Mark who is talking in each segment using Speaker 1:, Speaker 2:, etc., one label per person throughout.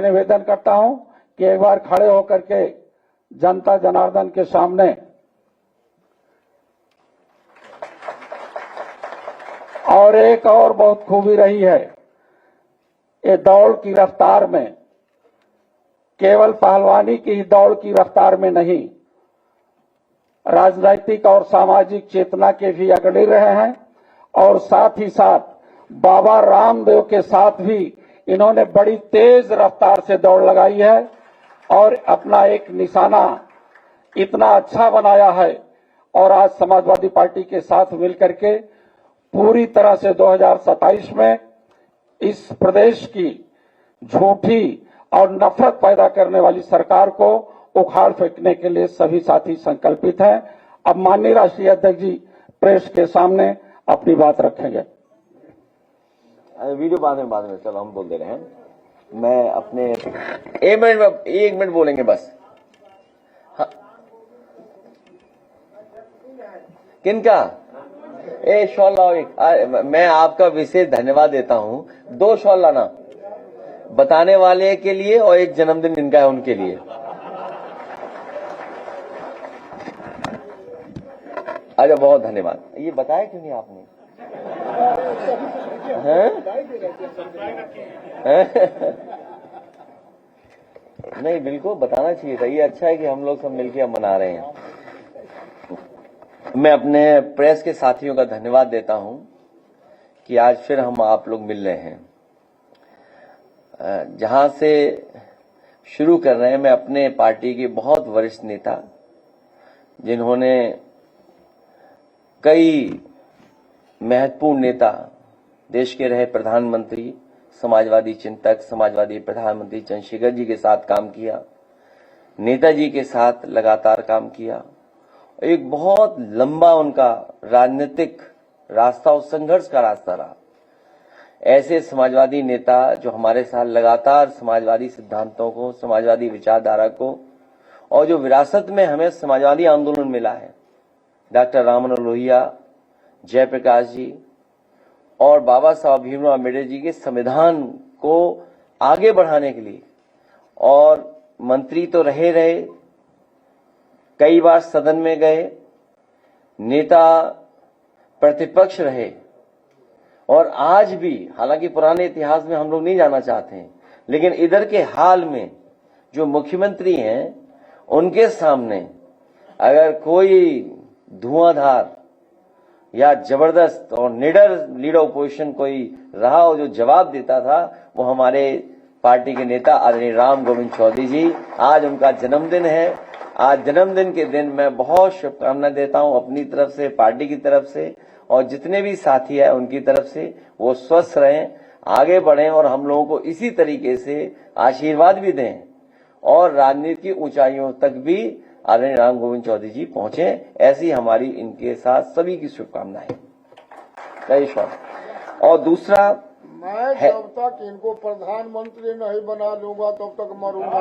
Speaker 1: निवेदन करता हूं कि एक बार खड़े होकर के जनता जनार्दन के सामने और एक और बहुत खूबी रही है, ये दौड़ की रफ्तार में, केवल पहलवानी की दौड़ की रफ्तार में नहीं, राजनैतिक और सामाजिक चेतना के भी अग्रणी रहे हैं और साथ ही साथ बाबा रामदेव के साथ भी इन्होंने बड़ी तेज रफ्तार से दौड़ लगाई है और अपना एक निशाना इतना अच्छा बनाया है और आज समाजवादी पार्टी के साथ मिलकर के पूरी तरह से 2027 में इस प्रदेश की झूठी और नफरत पैदा करने वाली सरकार को उखाड़ फेंकने के लिए सभी साथी संकल्पित हैं। अब माननीय राष्ट्रीय अध्यक्ष जी प्रेस के सामने अपनी बात रखेंगे।
Speaker 2: वीडियो बाद में चलो हम बोल दे रहे हैं। मैं अपने एक मिनट बोलेंगे बस। हाँ। किनका शॉल लाओ। मैं आपका विशेष धन्यवाद देता हूं। 2 शॉल लाना, बताने वाले के लिए और एक जन्मदिन जिनका है उनके लिए। अच्छा, बहुत धन्यवाद। ये बताया क्यों नहीं आपने? नहीं, बिल्कुल बताना चाहिए था। ये अच्छा है कि हम लोग सब मिलकर मना रहे हैं। मैं अपने प्रेस के साथियों का धन्यवाद देता हूं कि आज फिर हम आप लोग मिल रहे हैं। जहां से शुरू कर रहे हैं, मैं अपने पार्टी के बहुत वरिष्ठ नेता जिन्होंने कई महत्वपूर्ण नेता, देश के रहे प्रधानमंत्री, समाजवादी चिंतक, समाजवादी प्रधानमंत्री चंद्रशेखर जी के साथ काम किया, नेताजी के साथ लगातार काम किया। एक बहुत लंबा उनका राजनीतिक रास्ता और संघर्ष का रास्ता रहा। ऐसे समाजवादी नेता जो हमारे साथ लगातार समाजवादी सिद्धांतों को, समाजवादी विचारधारा को और जो विरासत में हमें समाजवादी आंदोलन मिला है, डॉक्टर राम मनोहर लोहिया, जयप्रकाश जी और बाबा साहब भीमराव अम्बेडकर जी के संविधान को आगे बढ़ाने के लिए, और मंत्री तो रहे, कई बार सदन में गए, नेता प्रतिपक्ष रहे और आज भी, हालांकि पुराने इतिहास में हम लोग नहीं जाना चाहते हैं, लेकिन इधर के हाल में जो मुख्यमंत्री हैं उनके सामने अगर कोई धुआंधार या जबरदस्त और निडर लीडर ओपोजिशन कोई रहा हो जो जवाब देता था, वो हमारे पार्टी के नेता आदरणीय राम गोविंद चौधरी जी। आज उनका जन्मदिन है। आज जन्मदिन के दिन मैं बहुत शुभकामनाएं देता हूं अपनी तरफ से, पार्टी की तरफ से और जितने भी साथी हैं उनकी तरफ से। वो स्वस्थ रहें, आगे बढ़ें और हम लोगों को इसी तरीके से आशीर्वाद भी दें और राजनीति की ऊंचाइयों तक भी आदरणीय राम गोविंद चौधरी जी पहुंचे। ऐसी हमारी इनके साथ सभी की शुभकामनाएं। जय श्री। और दूसरा,
Speaker 3: मैं जब तक इनको प्रधानमंत्री नहीं बना लूंगा तब तक मरूंगा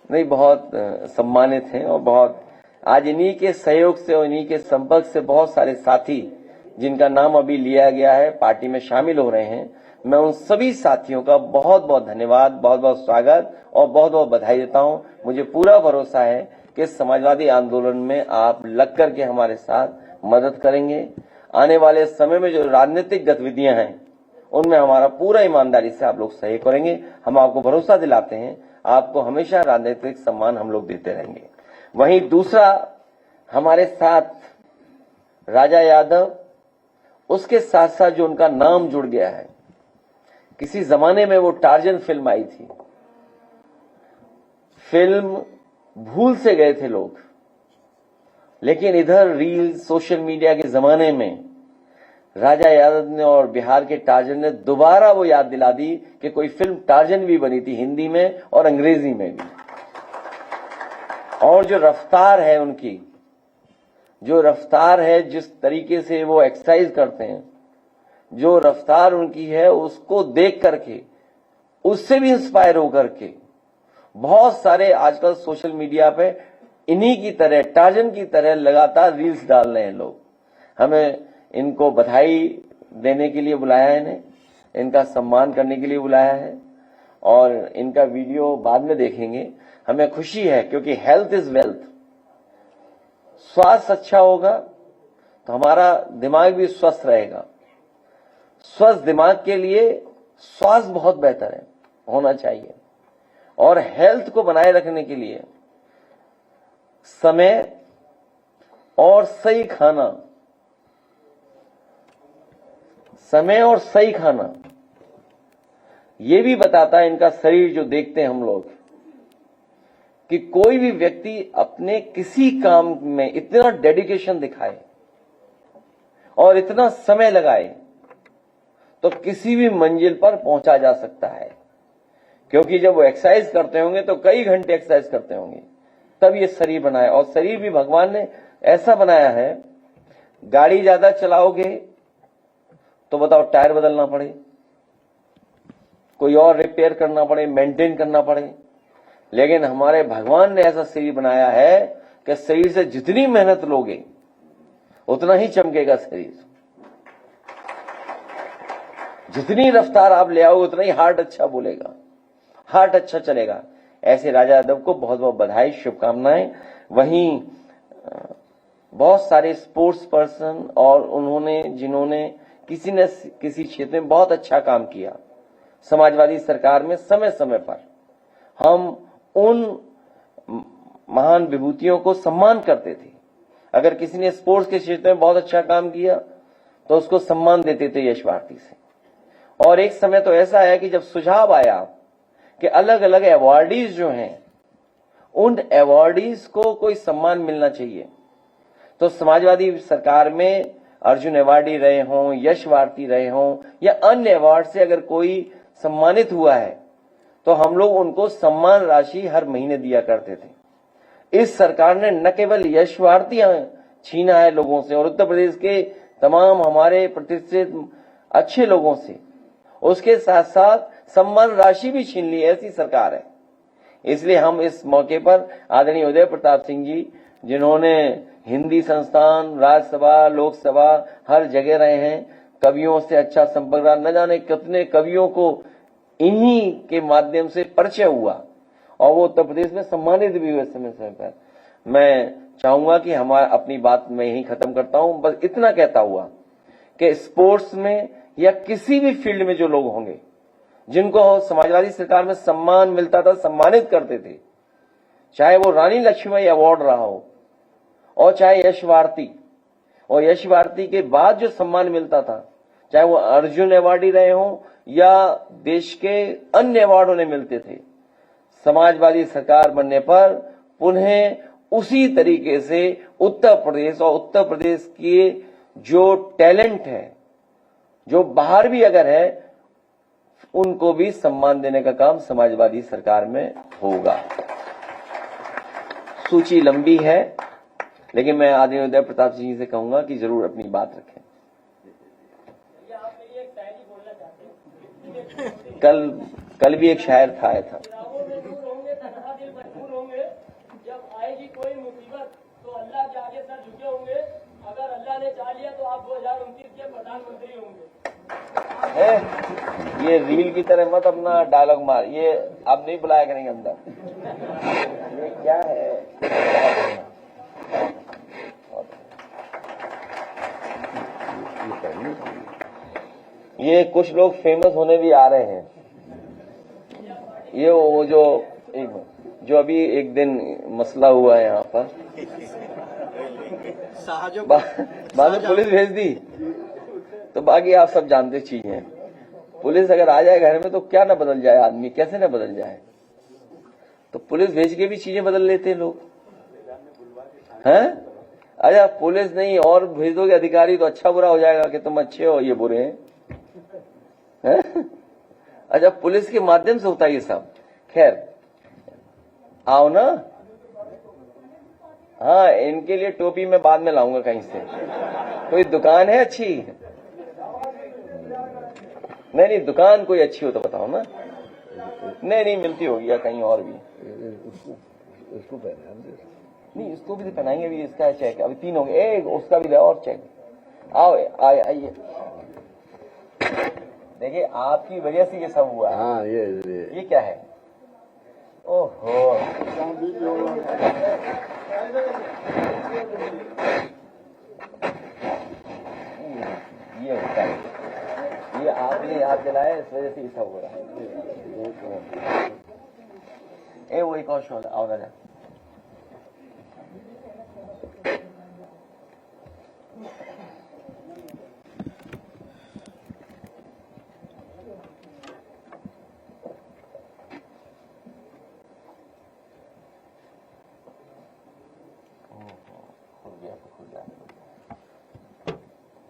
Speaker 2: नहीं। बहुत सम्मानित हैं और बहुत आज इन्हीं के सहयोग से और इन्हीं के संपर्क से बहुत सारे साथी जिनका नाम अभी लिया गया है पार्टी में शामिल हो रहे हैं। मैं उन सभी साथियों का बहुत बहुत धन्यवाद, बहुत बहुत स्वागत और बहुत बहुत बधाई देता हूं। मुझे पूरा भरोसा है कि समाजवादी आंदोलन में आप लग करके हमारे साथ मदद करेंगे। आने वाले समय में जो राजनीतिक गतिविधियां हैं उनमें हमारा पूरा ईमानदारी से आप लोग सहयोग करेंगे। हम आपको भरोसा दिलाते हैं, आपको हमेशा राजनीतिक सम्मान हम लोग देते रहेंगे। वहीं दूसरा, हमारे साथ राजा यादव, उसके साथ साथ जो उनका नाम जुड़ गया है, किसी जमाने में वो टार्जन फिल्म आई थी, फिल्म भूल से गए थे लोग, लेकिन इधर रील सोशल मीडिया के जमाने में राजा यादव ने और बिहार के टार्जन ने दोबारा वो याद दिला दी कि कोई फिल्म टार्जन भी बनी थी, हिंदी में और अंग्रेजी में भी। और जो रफ्तार है उनकी, जो रफ्तार है, जिस तरीके से वो एक्सरसाइज करते हैं, जो रफ्तार उनकी है, उसको देख करके, उससे भी इंस्पायर होकर के बहुत सारे आजकल सोशल मीडिया पे इन्हीं की तरह, टार्जन की तरह लगातार रील्स डाल रहे हैं लोग। हमें इनको बधाई देने के लिए बुलाया है, इन्हें इनका सम्मान करने के लिए बुलाया है और इनका वीडियो बाद में देखेंगे। हमें खुशी है क्योंकि हेल्थ इज वेल्थ। स्वास्थ्य अच्छा होगा तो हमारा दिमाग भी स्वस्थ रहेगा। स्वस्थ दिमाग के लिए स्वास्थ्य बहुत बेहतर है, होना चाहिए। और हेल्थ को बनाए रखने के लिए समय और सही खाना, समय और सही खाना ये भी बताता है इनका शरीर जो देखते हैं हम लोग कि कोई भी व्यक्ति अपने किसी काम में इतना डेडिकेशन दिखाए और इतना समय लगाए तो किसी भी मंजिल पर पहुंचा जा सकता है। क्योंकि जब वो एक्सरसाइज करते होंगे तो कई घंटे एक्सरसाइज करते होंगे, तब ये शरीर बनाया। और शरीर भी भगवान ने ऐसा बनाया है, गाड़ी ज्यादा चलाओगे तो बताओ टायर बदलना पड़े, कोई और रिपेयर करना पड़े, मेंटेन करना पड़े। लेकिन हमारे भगवान ने ऐसा शरीर बनाया है कि शरीर से जितनी मेहनत लोगे उतना ही चमकेगा शरीर, जितनी रफ्तार आप ले आओगे उतना ही हार्ट अच्छा बोलेगा, हार्ट अच्छा चलेगा। ऐसे राजा यादव को बहुत बहुत बधाई, शुभकामनाएं। वहीं बहुत सारे स्पोर्ट्स पर्सन और उन्होंने जिन्होंने किसी न किसी क्षेत्र में बहुत अच्छा काम किया। समाजवादी सरकार में समय समय पर हम उन महान विभूतियों को सम्मान करते थे। अगर किसी ने स्पोर्ट्स के क्षेत्र में बहुत अच्छा काम किया तो उसको सम्मान देते थे यश भारती से। और एक समय तो ऐसा है कि जब सुझाव आया कि अलग अलग अवार्डीज जो हैं उन अवार्डीज को कोई सम्मान मिलना चाहिए, तो समाजवादी सरकार में अर्जुन अवार्डी रहे हों, यश भारती रहे हों या अन्य अवार्ड से अगर कोई सम्मानित हुआ है तो हम लोग उनको सम्मान राशि हर महीने दिया करते थे। इस सरकार ने न केवल यश भारती छीना है लोगों से और उत्तर प्रदेश के तमाम हमारे प्रतिष्ठित अच्छे लोगों से, उसके साथ साथ सम्मान राशि भी छीन ली। ऐसी सरकार है। इसलिए हम इस मौके पर आदरणीय उदय प्रताप सिंह जी, जिन्होंने हिंदी संस्थान, राज्यसभा, लोकसभा हर जगह रहे हैं, कवियों से अच्छा संपर्क रहा, न जाने कितने कवियों को इन्हीं के माध्यम से परिचय हुआ और वो उत्तर प्रदेश में सम्मानित भी हुए समय समय पर। मैं चाहूंगा कि हमारा अपनी बात मैं यही खत्म करता हूं, बस इतना कहता हुआ कि स्पोर्ट्स में या किसी भी फील्ड में जो लोग होंगे जिनको समाजवादी सरकार में सम्मान मिलता था, सम्मानित करते थे, चाहे वो रानी लक्ष्मीबाई अवार्ड रहा हो और चाहे यश भारती, और यश भारती के बाद जो सम्मान मिलता था, चाहे वो अर्जुन अवार्डी रहे हों या देश के अन्य अवार्ड उन्हें मिलते थे, समाजवादी सरकार बनने पर पुनः उसी तरीके से उत्तर प्रदेश और उत्तर प्रदेश के जो टैलेंट है, जो बाहर भी अगर है, उनको भी सम्मान देने का काम समाजवादी सरकार में होगा। सूची लंबी है, लेकिन मैं आदरणीय उदय प्रताप सिंह जी से कहूंगा कि जरूर अपनी बात रखें। कल भी एक शायर था आया था।
Speaker 4: जब आएगी कोई मुसीबत तो अल्लाह के आगे सर झुके होंगे, अगर अल्लाह ने चाह लिया तो आप 2029 के प्रधानमंत्री होंगे।
Speaker 2: ये रील की तरह मत अपना डायलॉग मार, ये आप नहीं बुलाया करेंगे अंदर। ये क्या है? ये कुछ लोग फेमस होने भी आ रहे हैं। ये वो जो अभी एक दिन मसला हुआ है यहाँ पर, बाद में पुलिस भेज दी, तो बाकी आप सब जानते चीजें। पुलिस अगर आ जाए घर में तो क्या ना बदल जाए आदमी, कैसे ना बदल जाए। तो पुलिस भेज के भी चीजें बदल लेते हैं लोग, हैं? अच्छा पुलिस नहीं और भेज दोगे अधिकारी तो अच्छा बुरा हो जाएगा कि तुम अच्छे हो ये बुरे हैं। अच्छा पुलिस के माध्यम से होता है ये सब। खैर आओ ना, हाँ इनके लिए टोपी मैं बाद में लाऊंगा कहीं से। कोई दुकान है अच्छी? नहीं दुकान कोई अच्छी हो तो बताओ ना। नहीं मिलती होगी या कहीं और भी।
Speaker 3: इसको पहना
Speaker 2: नहीं इसको भी तो पहनाएंगे, अभी इसका चेक अभी 3 हो गए, एक उसका भी और चेक। आओ आइए। देखिए आपकी वजह से ये सब हुआ है।
Speaker 5: हाँ ये
Speaker 2: क्या है? ओहो,
Speaker 3: गांधी जी होगा।
Speaker 2: ये होता है, ये आपने याद दिलाया, इस वजह से ये सब हो रहा है। ए वो एक और शो आओ राजा। खुल गया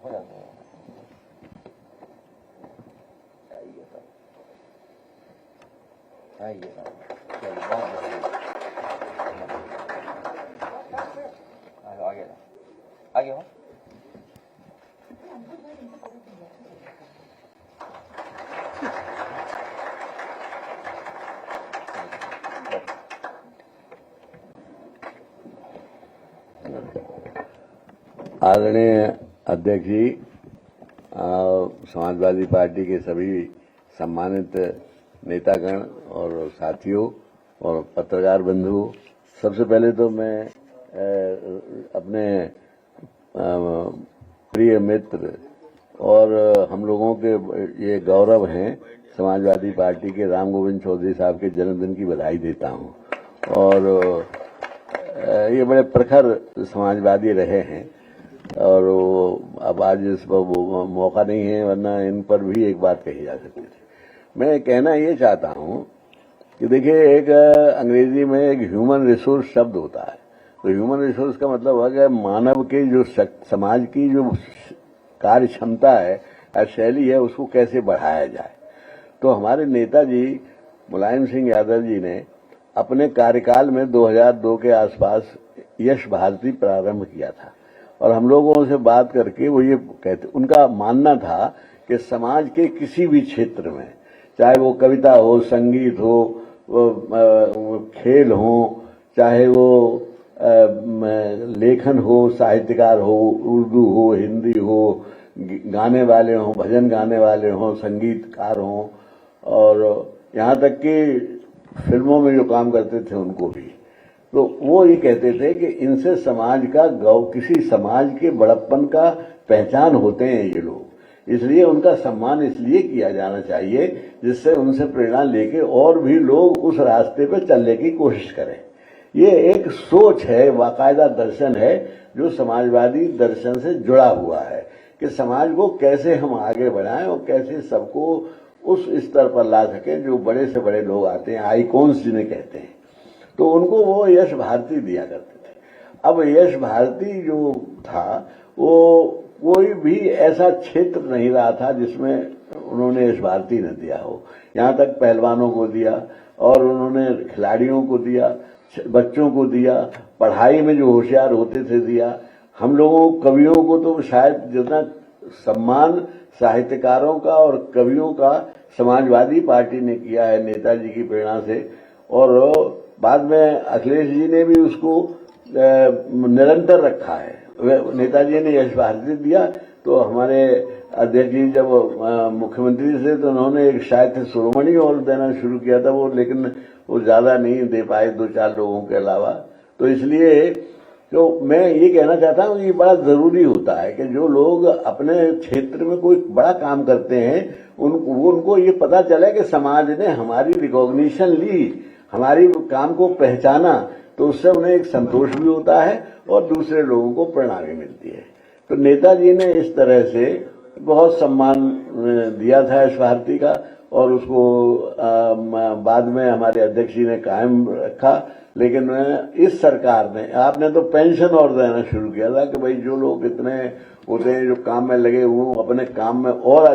Speaker 2: हो जाते हैं। आइए आगे हो।
Speaker 5: आदरणीय अध्यक्ष जी, समाजवादी पार्टी के सभी सम्मानित नेतागण और साथियों और पत्रकार बंधु, सबसे पहले तो मैं अपने प्रिय मित्र और हम लोगों के ये गौरव हैं समाजवादी पार्टी के राम गोविंद चौधरी साहब के जन्मदिन की बधाई देता हूं। और ये बड़े प्रखर समाजवादी रहे हैं और अब आज इस मौका नहीं है, वरना इन पर भी एक बात कही जा सकती थी। मैं कहना ये चाहता हूं कि देखिए, एक अंग्रेजी में एक ह्यूमन रिसोर्स शब्द होता है। तो ह्यूमन रिसोर्स का मतलब है कि मानव के जो समाज की जो कार्य क्षमता है या शैली है, उसको कैसे बढ़ाया जाए। तो हमारे नेताजी मुलायम सिंह यादव जी ने अपने कार्यकाल में 2002 के आसपास यश भारती प्रारंभ किया था और हम लोगों से बात करके वो ये कहते, उनका मानना था कि समाज के किसी भी क्षेत्र में, चाहे वो कविता हो, संगीत हो, खेल हो, चाहे वो लेखन हो, साहित्यकार हो, उर्दू हो, हिंदी हो, गाने वाले हों, भजन गाने वाले हों, संगीतकार हों, और यहाँ तक कि फिल्मों में जो काम करते थे उनको भी। तो वो ये कहते थे कि इनसे समाज का किसी समाज के बड़प्पन का पहचान होते हैं ये लोग, इसलिए उनका सम्मान इसलिए किया जाना चाहिए जिससे उनसे प्रेरणा लेके और भी लोग उस रास्ते पर चलने की कोशिश करें। ये एक सोच है, बाकायदा दर्शन है जो समाजवादी दर्शन से जुड़ा हुआ है कि समाज को कैसे हम आगे बढ़ाएं और कैसे सबको उस स्तर पर ला सकें जो बड़े से बड़े लोग आते हैं, आइकॉन्स जिन्हें कहते हैं। तो उनको वो यश भारती दिया करते थे। अब यश भारती जो था वो कोई भी ऐसा क्षेत्र नहीं रहा था जिसमें उन्होंने यश भारती न दिया हो। यहाँ तक पहलवानों को दिया और उन्होंने खिलाड़ियों को दिया, बच्चों को दिया, पढ़ाई में जो होशियार होते थे दिया। हम लोगों कवियों को तो शायद जितना सम्मान साहित्यकारों का और कवियों का समाजवादी पार्टी ने किया है नेताजी की प्रेरणा से, और बाद में अखिलेश जी ने भी उसको निरंतर रखा है। नेताजी ने यश भारती दिया तो हमारे अध्यक्ष जी जब मुख्यमंत्री से तो उन्होंने एक साहित्य शिरोमणि और देना शुरू किया था, वो लेकिन वो ज्यादा नहीं दे पाए 2-4 लोगों के अलावा। तो इसलिए तो मैं ये कहना चाहता हूँ ये बड़ा जरूरी होता है कि जो लोग अपने क्षेत्र में कोई बड़ा काम करते हैं उनको ये पता चले कि समाज ने हमारी रिकॉग्निशन ली, हमारी काम को पहचाना, तो उससे उन्हें एक संतोष भी होता है और दूसरे लोगों को प्रेरणा भी मिलती है। तो नेताजी ने इस तरह से बहुत सम्मान दिया था यश भारती का और उसको बाद में हमारे अध्यक्ष जी ने कायम रखा। लेकिन इस सरकार ने, आपने तो पेंशन और देना शुरू किया था कि भाई जो लोग इतने होते हैं जो काम में लगे हुए अपने काम में और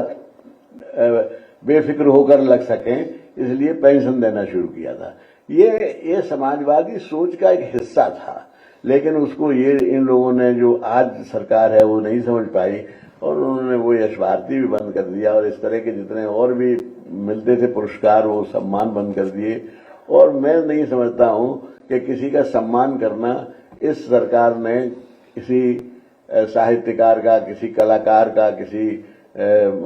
Speaker 5: बेफिक्र होकर लग सकें, इसलिए पेंशन देना शुरू किया था। ये समाजवादी सोच का एक हिस्सा था, लेकिन उसको ये इन लोगों ने जो आज सरकार है वो नहीं समझ पाई और उन्होंने वो यश भारती भी बंद कर दिया और इस तरह के जितने और भी मिलते थे पुरस्कार वो सम्मान बंद कर दिए। और मैं नहीं समझता हूं कि किसी का सम्मान करना इस सरकार ने किसी साहित्यकार का, किसी कलाकार का, किसी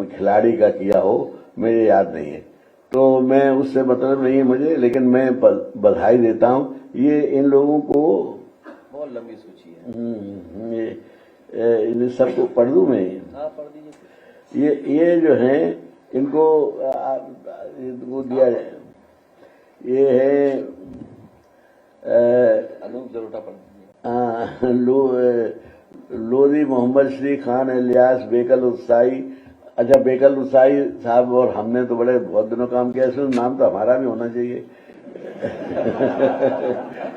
Speaker 5: खिलाड़ी का किया हो, मुझे याद नहीं है। तो मैं उससे मतलब नहीं है मुझे, लेकिन मैं बधाई देता हूं। ये इन लोगों को
Speaker 2: बहुत लंबी सूची है।
Speaker 5: इन सबको पढ़ दूं मैं?
Speaker 2: हाँ, पढ़ दीजिए।
Speaker 5: ये जो है इनको दिया जाए। ये है
Speaker 2: अनूप जलोटा, पढ़ दीजिए।
Speaker 5: लोधी मोहम्मद श्री खान इलियास बेकल उत्साही। अच्छा, बेकल उत्साही साहब और हमने तो बड़े बहुत दिनों काम किया, इसमें नाम तो हमारा भी होना चाहिए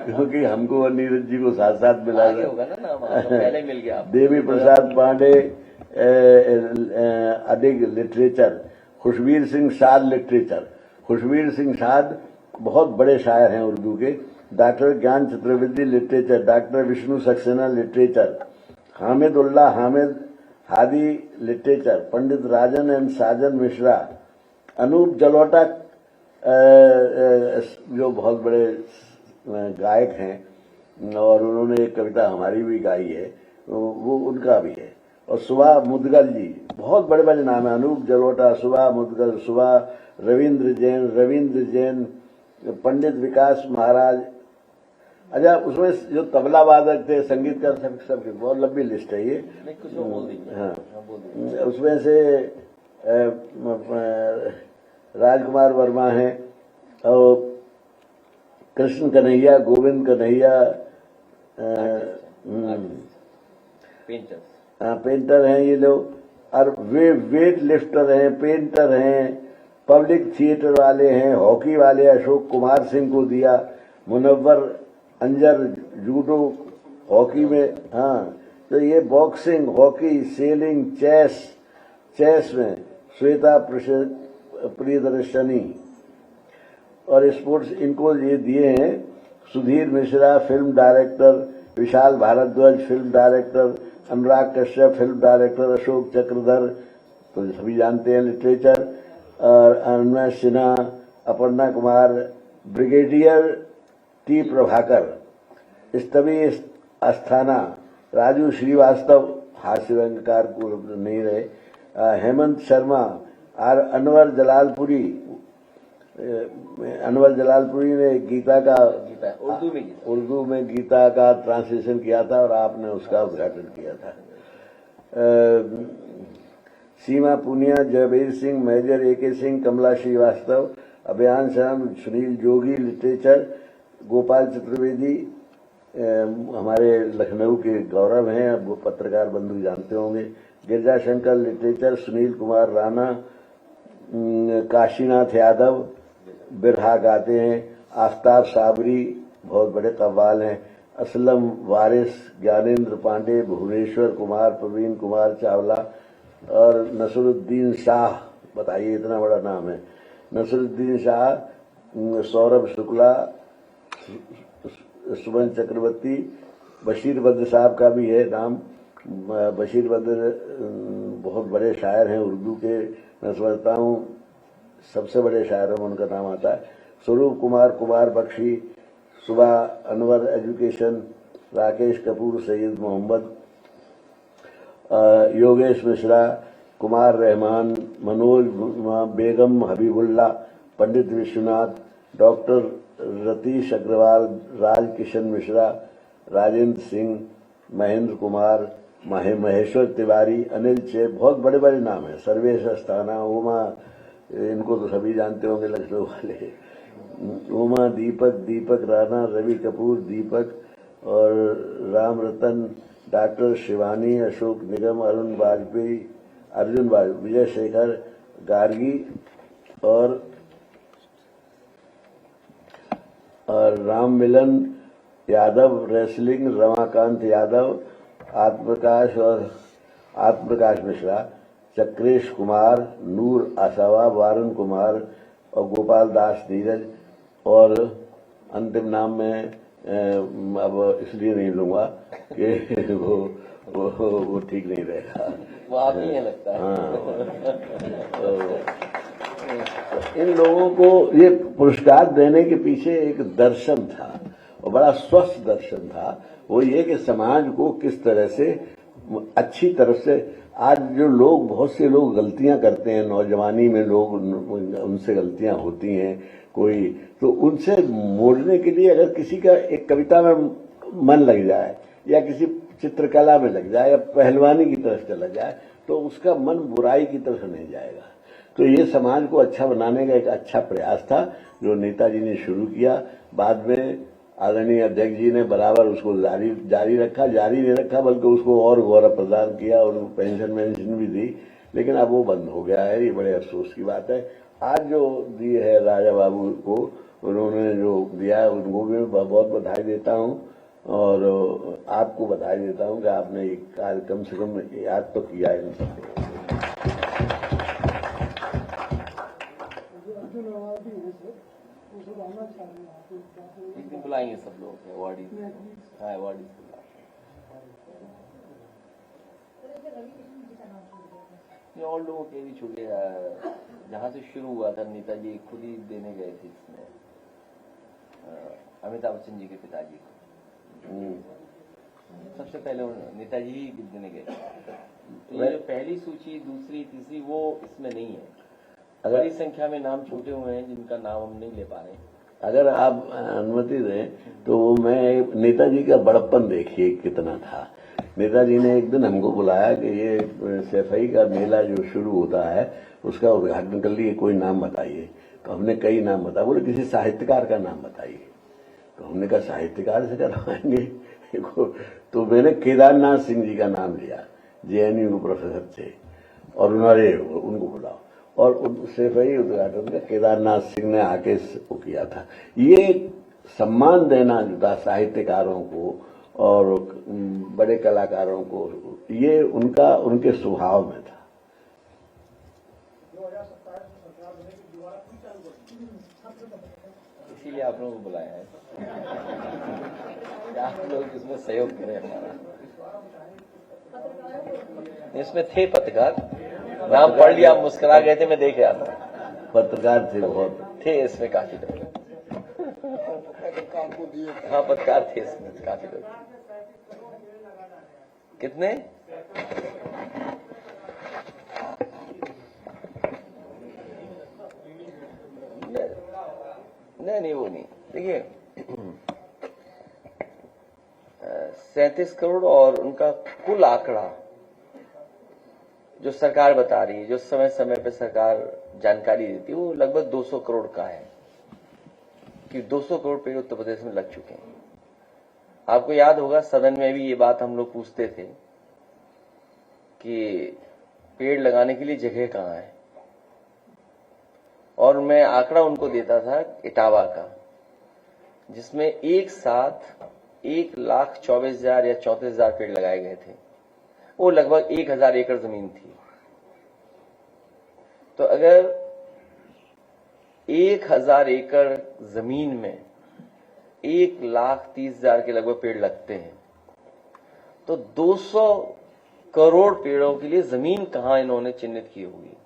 Speaker 5: क्योंकि हमको और नीरज जी को साथ साथ मिला
Speaker 2: होगा ना नाम, पहले मिल गया।
Speaker 5: देवी प्रसाद पांडे अधिक लिटरेचर। खुशबीर सिंह साध लिटरेचर। खुशबीर सिंह साध बहुत बड़े शायर हैं उर्दू के। Doctor Gyan Chaturvedi literature. Doctor Vishnu Saxena literature. Hamidullah Hamid Hadi literature. Pandit Rajan and Sajan Mishra. Anup Jalota जो बहुत बड़े गायक हैं और उन्होंने एक कविता हमारी भी गाई है, वो उनका भी है। और सुबह मुदगल जी, बहुत बड़े बड़े नाम है। अनूप जलोटा, सुबह मुदगल, सुबह रविंद्र जैन, पंडित विकास महाराज। अच्छा, उसमें जो तबला वादक थे, संगीतकार, सब बहुत लंबी लिस्ट है ये।
Speaker 2: कुछ बोल दीजिए।
Speaker 5: हाँ, उसमें से राजकुमार वर्मा है और कृष्ण कन्हैया, गोविंद कन्हैया, पेंटर हैं ये लोग। और वे वेट लिफ्टर हैं, पेंटर हैं, पब्लिक थिएटर वाले हैं, हॉकी वाले अशोक कुमार सिंह को दिया। मुनव्वर अंजर जूडो हॉकी में। हाँ, तो ये बॉक्सिंग, हॉकी, सेलिंग, चेस में श्वेता प्रियदर्शनी। और स्पोर्ट्स इनको ये दिए हैं Sudhir Mishra film director, Vishal Bhardwaj film director, Anurag Kashyap film director, Ashok Chakradhar तो सभी जानते हैं लिटरेचर, और अनन्या सिन्हा, अपर्णा कुमार, ब्रिगेडियर टी प्रभाकर, स्तवी अस्थाना, राजू श्रीवास्तव हास्य व्यंगकार को नहीं रहे, हेमंत शर्मा, और अनवर जलालपुरी ने गीता का उर्दू में गीता का ट्रांसलेशन किया था और आपने उसका उद्घाटन किया था। सीमा पुनिया, जयवीर सिंह, मेजर AK सिंह, कमला श्रीवास्तव, अभियान शर्म, सुनील जोगी लिटरेचर, गोपाल चतुर्वेदी हमारे लखनऊ के गौरव हैं, अब वो पत्रकार बंधु जानते होंगे, गिरजा शंकर लिटरेचर, सुनील कुमार राणा, काशीनाथ यादव बिरहा गाते हैं, आफ्ताब साबरी बहुत बड़े कव्वाल हैं, असलम वारिस, ज्ञानेंद्र पांडे, भुवनेश्वर कुमार, प्रवीण कुमार चावला और नसरुद्दीन शाह। बताइए, इतना बड़ा नाम है। नसरुद्दीन शाह, सौरभ शुक्ला, सुमन चक्रवर्ती, बशीर बद्र साहब का भी है नाम। बशीर बद्र बहुत बड़े शायर हैं उर्दू के, मैं समझता हूँ सबसे बड़े शायरों में उनका नाम आता है। स्वरूप कुमार बख्शी, सुबह अनवर एजुकेशन, राकेश कपूर, सैयद मोहम्मद, योगेश मिश्रा, कुमार रहमान, मनोज बेगम, हबीबुल्ला, पंडित विश्वनाथ, डॉक्टर रतीश अग्रवाल, राज किशन मिश्रा, राजेंद्र सिंह, महेंद्र कुमार, महेश्वर तिवारी, अनिल चेप, बहुत बड़े बड़े नाम हैं। सर्वेश अस्थाना, उमा, इनको तो सभी जानते होंगे लखनऊ वाले, उमा, दीपक राणा, रवि कपूर, दीपक और राम रतन, डॉक्टर शिवानी, अशोक निगम, अर्जुन वाजपेयी, विजय शेखर गार्गी और राम मिलन यादव, रेसलिंग, रमाकांत यादव, आत्मप्रकाश मिश्रा, चक्रेश कुमार, नूर आसावा, वारुण कुमार और गोपाल दास नीरज। और अंतिम नाम में अब इसलिए नहीं लूंगा कि वो ठीक नहीं रहेगा,
Speaker 2: वो आप ही है लगता है।
Speaker 5: इन लोगों को ये पुरस्कार देने के पीछे एक दर्शन था और बड़ा स्वस्थ दर्शन था। वो ये कि समाज को किस तरह से अच्छी तरह से आज जो लोग, बहुत से लोग गलतियां करते हैं, नौजवानी में लोग उनसे गलतियां होती हैं कोई, तो उनसे मोड़ने के लिए अगर किसी का एक कविता में मन लग जाए या किसी चित्रकला में लग जाए या पहलवानी की तरफ चला जाए तो उसका मन बुराई की तरफ नहीं जाएगा। तो ये समाज को अच्छा बनाने का एक अच्छा प्रयास था जो नेताजी ने शुरू किया। बाद में आदरणीय अध्यक्ष जी ने बराबर उसको जारी नहीं रखा बल्कि उसको और गौरव प्रदान किया और पेंशन भी दी, लेकिन अब वो बंद हो गया है। ये बड़े अफसोस की बात है। आज जो दी है राजा बाबू को, उन्होंने जो दिया है उनको भी बहुत बधाई देता हूँ और आपको बधाई देता हूँ कि आपने ये कार्य कम से कम याद तो किया है।
Speaker 2: एक दिन बुलाएंगे सब लोग अवार्डीज। हाँ, अवार्डीज और लोगों के भी छूटे। जहाँ से शुरू हुआ था, नेताजी खुद ही देने गए थे इसमें अमिताभ बच्चन जी के पिताजी को। सबसे पहले नेताजी ही देने गए थे। ये जो पहली सूची, दूसरी, तीसरी, वो इसमें नहीं है। बड़ी संख्या में नाम छूटे हुए हैं जिनका नाम हम नहीं ले पा रहे।
Speaker 5: अगर आप अनुमति दें तो मैं नेताजी का बड़प्पन देखिए कितना था। नेताजी ने एक दिन हमको बुलाया कि ये सैफई का मेला जो शुरू होता है उसका उद्घाटन कर लिए, कोई नाम बताइए। तो हमने कई नाम बताया। बोले किसी साहित्यकार का नाम बताइए। तो हमने कहा साहित्यकार से करवाएंगे। तो मैंने केदारनाथ सिंह जी का नाम लिया, जेएनयू प्रोफेसर थे, और उन्होंने उनको बुलाओ और सैफई उद्घाटन का केदारनाथ सिंह ने आके वो किया था। ये सम्मान देना जो था साहित्यकारों को और बड़े कलाकारों को, ये उनके स्वभाव में था।
Speaker 2: इसीलिए आप लोगों को बुलाया है। आप लोग इसमें सहयोग करें हमारा। इसमें थे पत्रकार, नाम पढ़ लिया, आप मुस्कुरा गए थे, मैं देख रहा था।
Speaker 5: पत्रकार थे, बहुत
Speaker 2: थे इसमें काफी लोग। हाँ, पत्रकार थे इसमें काफी लोग। कितने? नहीं, वो नहीं। देखिए, 37 करोड़ और उनका कुल आंकड़ा जो सरकार बता रही है, जो समय समय पे सरकार जानकारी देती है, वो लगभग 200 करोड़ का है कि 200 करोड़ पेड़ उत्तर प्रदेश में लग चुके हैं। आपको याद होगा सदन में भी ये बात हम लोग पूछते थे कि पेड़ लगाने के लिए जगह कहाँ है, और मैं आंकड़ा उनको देता था इटावा का, जिसमें एक साथ 1,24,000 या 34,000 पेड़ लगाए गए थे। वो लगभग 1,000 एकड़ जमीन थी। तो अगर 1,000 एकड़ जमीन में 1,30,000 के लगभग पेड़ लगते हैं, तो 200 करोड़ पेड़ों के लिए जमीन कहां इन्होंने चिन्हित की होगी।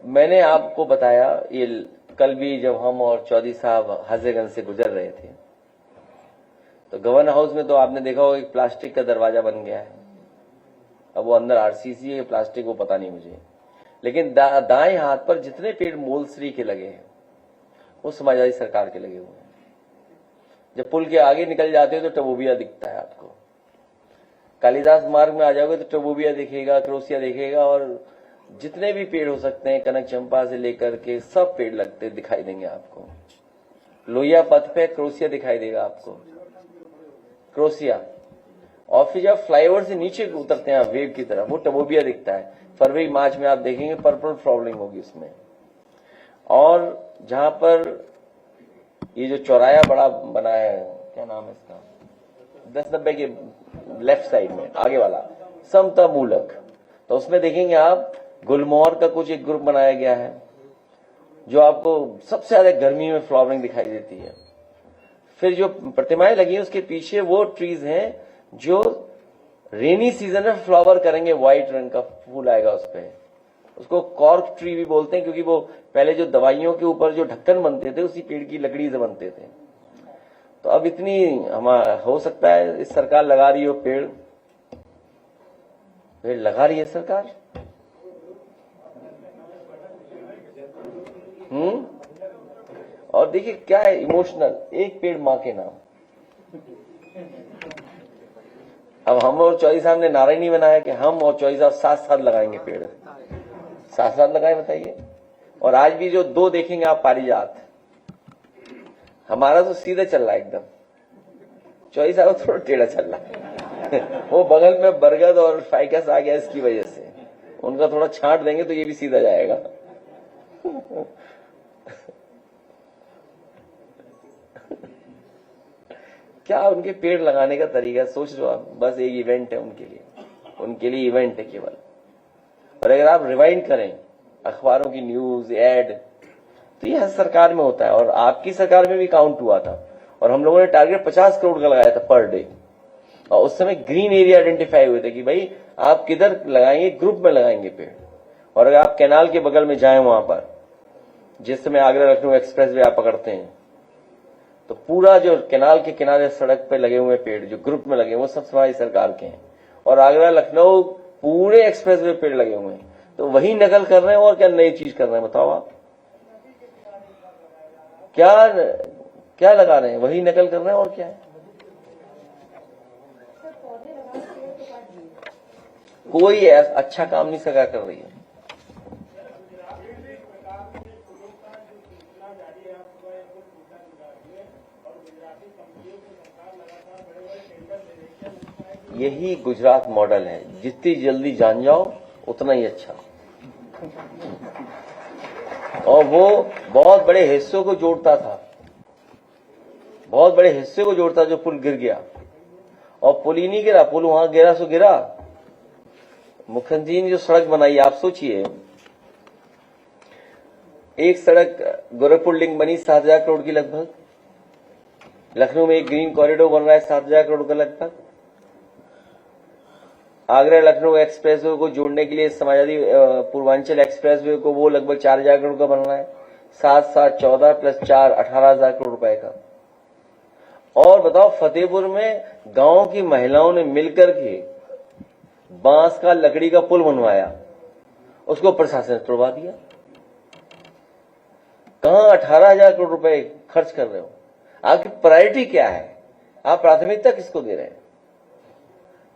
Speaker 2: मैंने आपको बताया, ये कल भी जब हम और चौधरी साहब हजरतगंज से गुजर रहे थे तो गवर्नर हाउस में तो आपने देखा होगा एक प्लास्टिक का दरवाजा बन गया है। अब वो अंदर आरसीसी है प्लास्टिक, वो पता नहीं मुझे, लेकिन दाएं हाथ पर जितने पेड़ मोलश्री के लगे हैं वो समाजवादी सरकार के लगे हुए हैं। जब पुल के आगे निकल जाते हो तो टबूबिया दिखता है आपको। कालिदास मार्ग में आ जाओगे तो टबूबिया दिखेगा, क्रोसिया दिखेगा, और जितने भी पेड़ हो सकते हैं कनक चंपा से लेकर के सब पेड़ लगते दिखाई देंगे आपको। लोहिया पथ पे क्रोसिया दिखाई देगा आपको, क्रोसिया। और फिर जब फ्लाईओवर से नीचे उतरते हैं वेव की तरफ, वो टबोबिया दिखता है। फरवरी मार्च में आप देखेंगे पर्पल फ्लावरिंग होगी उसमें। और जहां पर ये जो चौराया बड़ा बना है, क्या नाम है इसका, 1090 के लेफ्ट साइड में आगे वाला समता मूलक, तो उसमें देखेंगे आप गुलमोहर का कुछ एक ग्रुप बनाया गया है जो आपको सबसे ज्यादा गर्मी में फ्लावरिंग दिखाई देती है। फिर जो प्रतिमाएं लगी हैं उसके पीछे वो ट्रीज हैं जो रेनी सीजन में फ्लावर करेंगे, व्हाइट रंग का फूल आएगा उस पे। उसको कॉर्क ट्री भी बोलते हैं क्योंकि वो पहले जो दवाइयों के ऊपर जो ढक्कन बनते थे उसी पेड़ की लकड़ी से बनते थे। तो अब इतनी हो सकता है इस सरकार लगा रही हो पेड़ लगा रही है सरकार। और देखिए क्या है इमोशनल, एक पेड़ मां के नाम। अब हम और चौधरी साहब ने नारा नहीं बनाया कि हम और चौधरी साहब साथ साथ लगाएंगे पेड़, साथ साथ लगाए, बताइए। और आज भी जो 2 देखेंगे आप पारिजात, हमारा तो सीधा चल रहा है एकदम, चौधरी साहब थोड़ा टेढ़ा चल रहा है। वो बगल में बरगद और फाइकस आ गया, इसकी वजह से उनका थोड़ा छांट देंगे तो ये भी सीधा जाएगा। क्या उनके पेड़ लगाने का तरीका सोच लो आप, बस एक इवेंट है उनके लिए इवेंट है केवल। और अगर आप रिवाइंड करें अखबारों की न्यूज एड, तो यह सरकार में होता है और आपकी सरकार में भी काउंट हुआ था। और हम लोगों ने टारगेट 50 करोड़ का लगाया था पर डे, और उस समय ग्रीन एरिया आइडेंटिफाई हुए थे कि भाई आप किधर लगाएंगे, ग्रुप में लगाएंगे पेड़। और अगर आप कैनाल के बगल में जाएं वहां पर, जिस समय आगरा लखनऊ एक्सप्रेस वे आप पकड़ते हैं, तो पूरा जो कैनाल के किनारे सड़क पे लगे हुए पेड़ जो ग्रुप में लगे वो सब हमारी सरकार के हैं। और आगरा लखनऊ पूरे एक्सप्रेस वे पेड़ लगे हुए हैं, तो वही नकल कर रहे हैं और क्या नई चीज कर रहे हैं, बताओ आप। क्या लगा रहे हैं, वही नकल कर रहे हैं और क्या है। कोई अच्छा काम नहीं सरकार कर रही है। यही गुजरात मॉडल है, जितनी जल्दी जान जाओ उतना ही अच्छा। और वो बहुत बड़े हिस्सों को जोड़ता था, बहुत बड़े हिस्से को जोड़ता जो पुल गिर गया। और पुल ही नहीं गिरा, पुल वहां गिरा सो गिरा। मुखर्जी जी ने जो सड़क बनाई, आप सोचिए, एक सड़क गोरखपुर लिंक बनी 7,000 करोड़ की लगभग। लखनऊ में एक ग्रीन कॉरिडोर बन रहा है 7,000 करोड़ का लगभग। आगरा लखनऊ एक्सप्रेसवे को जोड़ने के लिए समाजवादी पूर्वांचल एक्सप्रेसवे को वो लगभग 4,000 करोड़ का बन रहा है। 7-7 14 प्लस 4 18,000 करोड़ रुपए का। और बताओ फतेहपुर में गांव की महिलाओं ने मिलकर के बांस का लकड़ी का पुल बनवाया, उसको प्रशासन ने तोड़वा दिया। कहां 18,000 करोड़ रुपए खर्च कर रहे हो? आपकी प्रायोरिटी क्या है? आप प्राथमिकता किसको दे रहे हैं?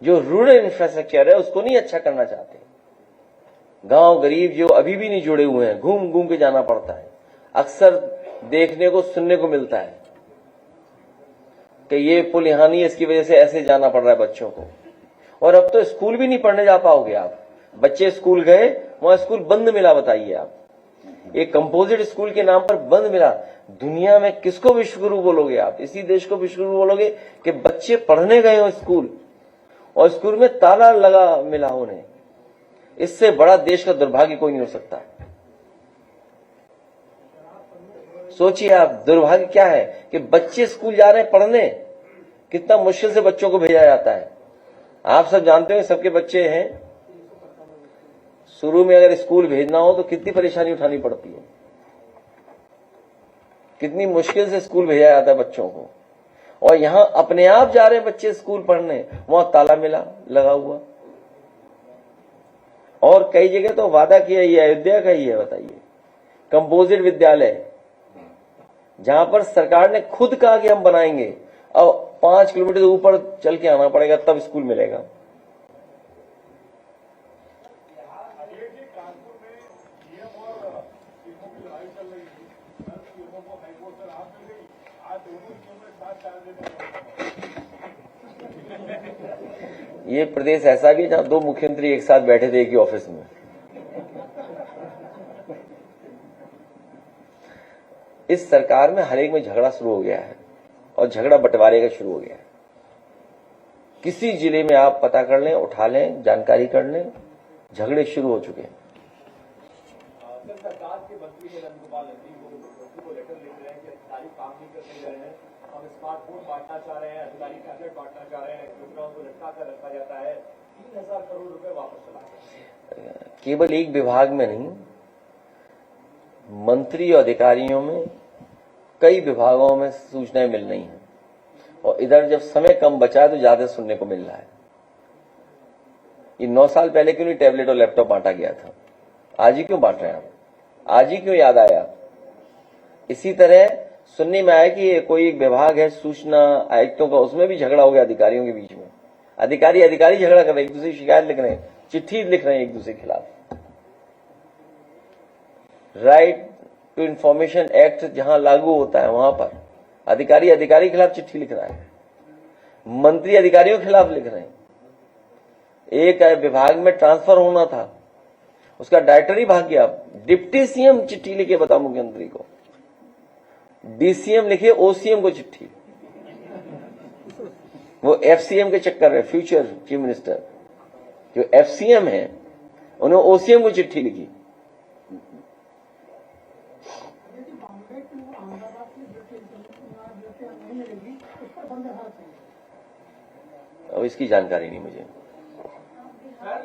Speaker 2: जो रूरल इंफ्रास्ट्रक्चर है उसको नहीं अच्छा करना चाहते। गांव गरीब जो अभी भी नहीं जुड़े हुए हैं, घूम घूम के जाना पड़ता है। अक्सर देखने को सुनने को मिलता है कि ये पुल यहां नहीं है, इसकी वजह से ऐसे जाना पड़ रहा है बच्चों को। और अब तो स्कूल भी नहीं पढ़ने जा पाओगे आप। बच्चे स्कूल गए, वहां स्कूल बंद मिला, बताइए आप। एक कंपोजिट स्कूल के नाम पर बंद मिला। दुनिया में किसको विश्वगुरु बोलोगे आप? इसी देश को विश्वगुरु बोलोगे कि बच्चे पढ़ने गए हो स्कूल और स्कूल में ताला लगा मिला उन्हें। इससे बड़ा देश का दुर्भाग्य कोई नहीं हो सकता। सोचिए आप, दुर्भाग्य क्या है कि बच्चे स्कूल जा रहे हैं पढ़ने। कितना मुश्किल से बच्चों को भेजा जाता है। आप सब जानते हो, सबके बच्चे हैं। शुरू में अगर स्कूल भेजना हो तो कितनी परेशानी उठानी पड़ती है, कितनी मुश्किल से स्कूल भेजा जाता है बच्चों को। और यहां अपने आप जा रहे हैं बच्चे स्कूल पढ़ने, वहां ताला मिला लगा हुआ। और कई जगह तो वादा किया, ये अयोध्या का ही है, बताइए, कंपोजिट विद्यालय, जहां पर सरकार ने खुद कहा कि हम बनाएंगे, और 5 किलोमीटर ऊपर चल के आना पड़ेगा तब स्कूल मिलेगा। ये प्रदेश ऐसा भी है जहां 2 मुख्यमंत्री एक साथ बैठे थे एक ही ऑफिस में। इस सरकार में हर एक में झगड़ा शुरू हो गया है और झगड़ा बंटवारे का शुरू हो गया है। किसी जिले में आप पता कर लें, उठा लें, जानकारी कर लें, झगड़े शुरू हो चुके हैं।
Speaker 6: सरकार के मंत्री ने नंदगोपाल को लेकर लिख रहे हैं कि अधिकारी काम नहीं करने जा रहे हैं, हम स्मार्टफोन बांटना चाह रहे हैं, अधिकारी टैबलेट बांटना चाह रहे हैं, योजनाओं को लटका कर रखा जाता है, 3,000 करोड़ रुपए वापस चला।
Speaker 2: केवल एक विभाग में नहीं, मंत्री और अधिकारियों में कई विभागों में सूचनाएं मिल रही हैं और इधर जब समय कम बचा है तो ज्यादा सुनने को मिल रहा है। ये 9 साल पहले क्यों नहीं टैबलेट और लैपटॉप बांटा गया था? आज ही क्यों बांट रहे हैं आप? आज ही क्यों याद आया? इसी तरह सुनने में आया कि कोई एक विभाग है सूचना आयुक्तों का, उसमें भी झगड़ा हो गया अधिकारियों के बीच में। अधिकारी झगड़ा कर रहे हैं, एक दूसरे की शिकायत लिख रहे हैं, चिट्ठी लिख रहे हैं एक दूसरे के खिलाफ। राइट टू इंफॉर्मेशन एक्ट जहां लागू होता है वहां पर अधिकारी के खिलाफ चिट्ठी लिख रहा है, मंत्री अधिकारियों के खिलाफ लिख रहे हैं। एक विभाग में ट्रांसफर होना था, उसका डायरेक्टर ही भाग गया। डिप्टी सीएम चिट्ठी लिखे बताओ मुख्यमंत्री को, डीसीएम लिखे ओसीएम को चिट्ठी। वो एफसीएम के चक्कर में, फ्यूचर चीफ मिनिस्टर जो एफसीएम है, उन्होंने ओसीएम को चिट्ठी लिखी। अब इसकी जानकारी नहीं मुझे।
Speaker 6: सर,